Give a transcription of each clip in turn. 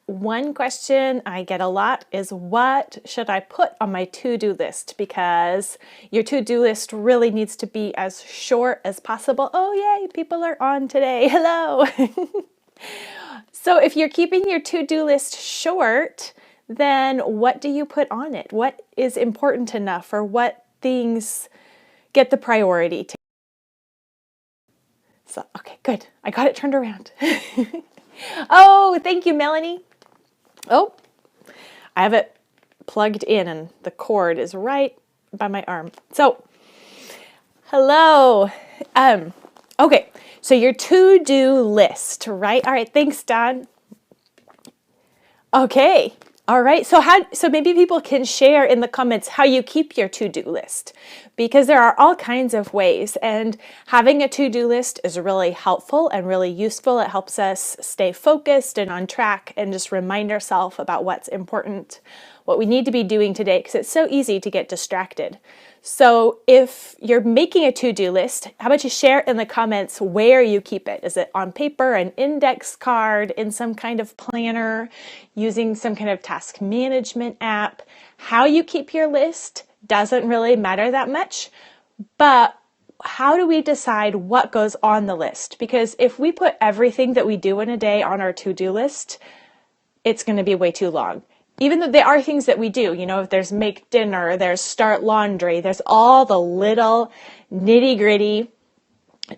one question I get a lot is, what should I put on my to-do list? Because your to-do list really needs to be as short as possible. Oh yay, people are on today. Hello. So if you're keeping your to-do list short, then what do you put on it? What is important enough, or what things get the priority? So, okay, good. I got it turned around. Oh, thank you, Melanie. Oh, I have it plugged in and the cord is right by my arm. So, hello. Okay, so your to-do list, right? All right, thanks, Don. Okay. All right. So maybe people can share in the comments how you keep your to-do list, because there are all kinds of ways, and having a to-do list is really helpful and really useful. It helps us stay focused and on track and just remind ourselves about what's important, what we need to be doing today, because it's so easy to get distracted. So if you're making a to-do list, how about you share in the comments where you keep it? Is it on paper, an index card, in some kind of planner, using some kind of task management app? How you keep your list doesn't really matter that much, but how do we decide what goes on the list? Because if we put everything that we do in a day on our to-do list, it's going to be way too long. Even though there are things that we do, you know, if there's make dinner, there's start laundry, there's all the little nitty gritty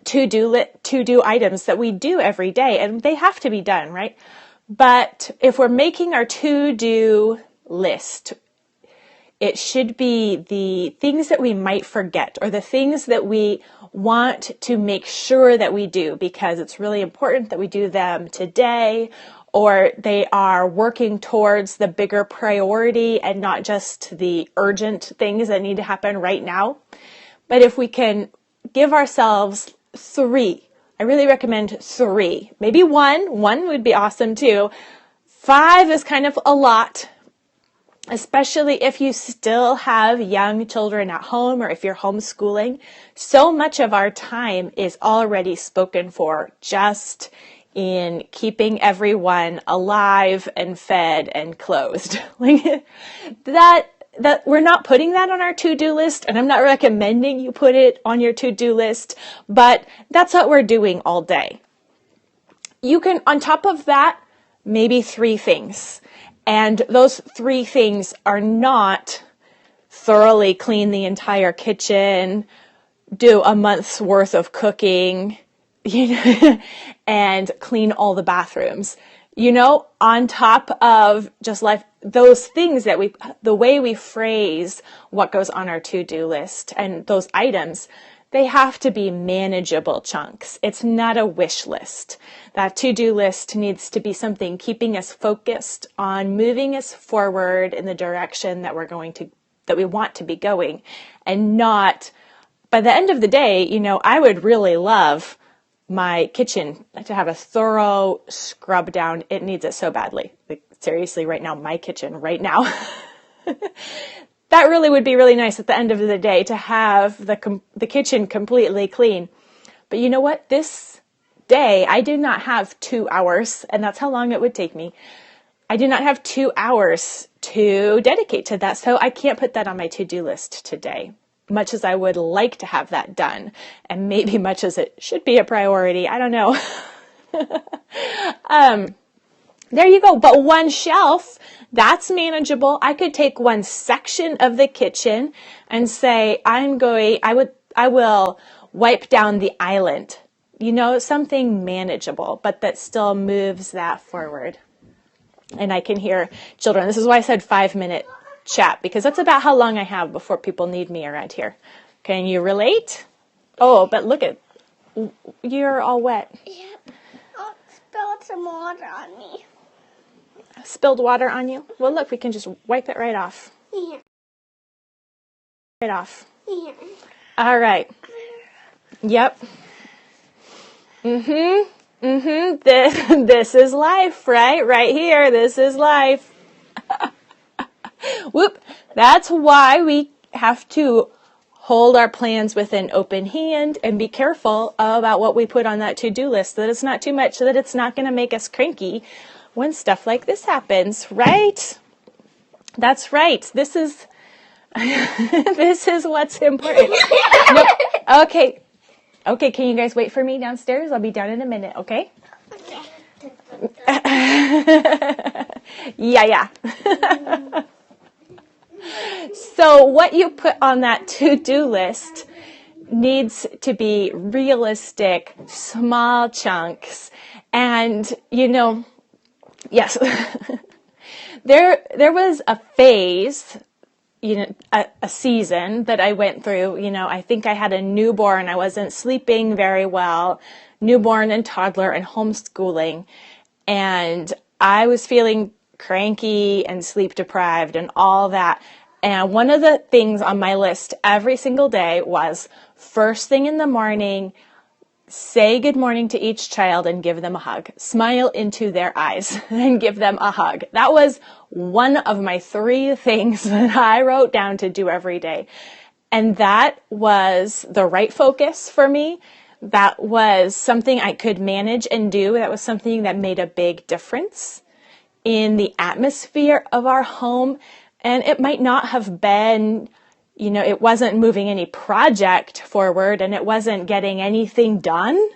to-do items that we do every day, and they have to be done, right? But if we're making our to-do list, it should be the things that we might forget, or the things that we want to make sure that we do because it's really important that we do them today, or they are working towards the bigger priority and not just the urgent things that need to happen right now. But if we can give ourselves 3, I really recommend 3, maybe 1 would be awesome too. 5 is kind of a lot, especially if you still have young children at home, or if you're homeschooling. So much of our time is already spoken for just in keeping everyone alive and fed and clothed. Like that we're not putting that on our to-do list, and I'm not recommending you put it on your to-do list, but that's what we're doing all day. You can, on top of that, maybe 3 things. And those 3 things are not thoroughly clean the entire kitchen, do a month's worth of cooking, and clean all the bathrooms. On top of just life, those things that the way we phrase what goes on our to-do list and those items, they have to be manageable chunks. It's not a wish list. That to-do list needs to be something keeping us focused on moving us forward in the direction that we want to be going, and not, by the end of the day, I would really love my kitchen to have a thorough scrub down. It needs it so badly. Like, seriously, right now, my kitchen right now. That really would be really nice at the end of the day to have the kitchen completely clean. But you know what? This day, I do not have 2 hours, and that's how long it would take me. I do not have 2 hours to dedicate to that, so I can't put that on my to-do list today, much as I would like to have that done, and maybe much as it should be a priority. I don't know. There you go. But 1 shelf, that's manageable. I could take 1 section of the kitchen and say, I will wipe down the island. Something manageable, but that still moves that forward. And I can hear children. This is why I said 5-minute chat, because that's about how long I have before people need me around here. Can you relate? Oh, but look at, you're all wet. Yep. Oh, spilled some water on me. Spilled water on you? Well, look, we can just wipe it right off. Yeah. Right off. Yeah. All right. Yep. This is life, right? Right here. This is life. Whoop. That's why we have to hold our plans with an open hand and be careful about what we put on that to-do list, so that it's not too much, so that it's not going to make us cranky when stuff like this happens, right? That's right. This is this is what's important. No, okay. Okay, can you guys wait for me downstairs? I'll be down in a minute, okay? Okay. Yeah. So what you put on that to-do list needs to be realistic, small chunks. And, yes, there was a phase, a season that I went through. I think I had a newborn. I wasn't sleeping very well, newborn and toddler and homeschooling. And I was feeling cranky and sleep deprived and all that. And one of the things on my list every single day was first thing in the morning, say good morning to each child and give them a hug. Smile into their eyes and give them a hug. That was one of my 3 things that I wrote down to do every day. And that was the right focus for me. That was something I could manage and do. That was something that made a big difference in the atmosphere of our home. And it might not have been, it wasn't moving any project forward and it wasn't getting anything done.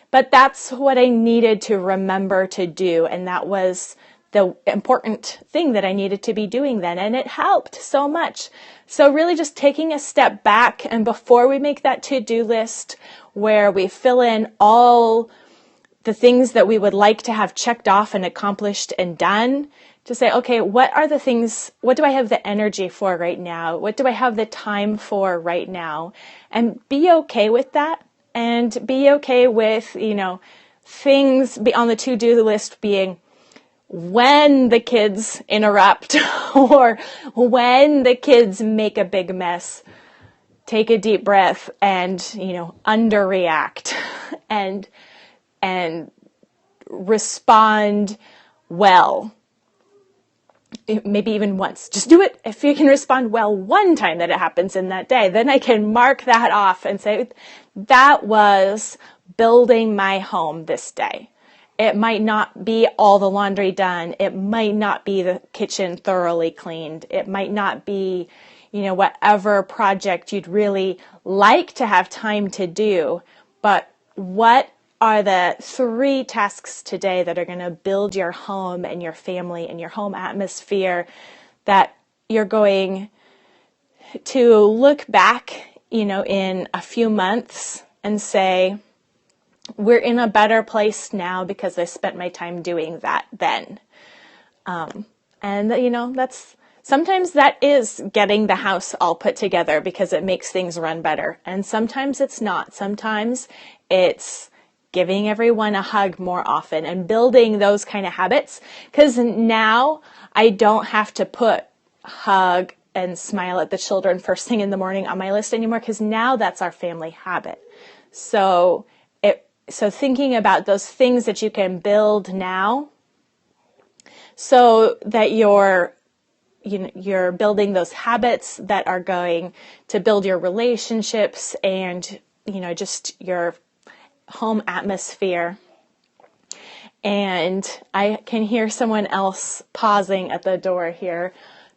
But that's what I needed to remember to do. And that was the important thing that I needed to be doing then. And it helped so much. So really just taking a step back, and before we make that to-do list where we fill in all the things that we would like to have checked off and accomplished and done, to say, okay, what are the things, what do I have the energy for right now? What do I have the time for right now? And be okay with that, and be okay with, things on the to-do list being when the kids interrupt or when the kids make a big mess. Take a deep breath and, underreact and respond well. Maybe even once. Just do it. If you can respond well one time that it happens in that day, then I can mark that off and say, that was building my home this day. It might not be all the laundry done. It might not be the kitchen thoroughly cleaned. It might not be, whatever project you'd really like to have time to do. But what are the 3 tasks today that are going to build your home and your family and your home atmosphere that you're going to look back, in a few months and say, we're in a better place now because I spent my time doing that then. Sometimes that is getting the house all put together because it makes things run better. And sometimes it's not. Sometimes it's giving everyone a hug more often and building those kind of habits. Because now I don't have to put hug and smile at the children first thing in the morning on my list anymore, because now that's our family habit. So thinking about those things that you can build now so that you're building those habits that are going to build your relationships and, just your home atmosphere. And I can hear someone else pausing at the door here.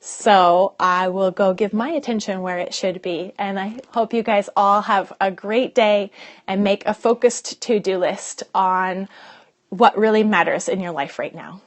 So I will go give my attention where it should be. And I hope you guys all have a great day and make a focused to-do list on what really matters in your life right now.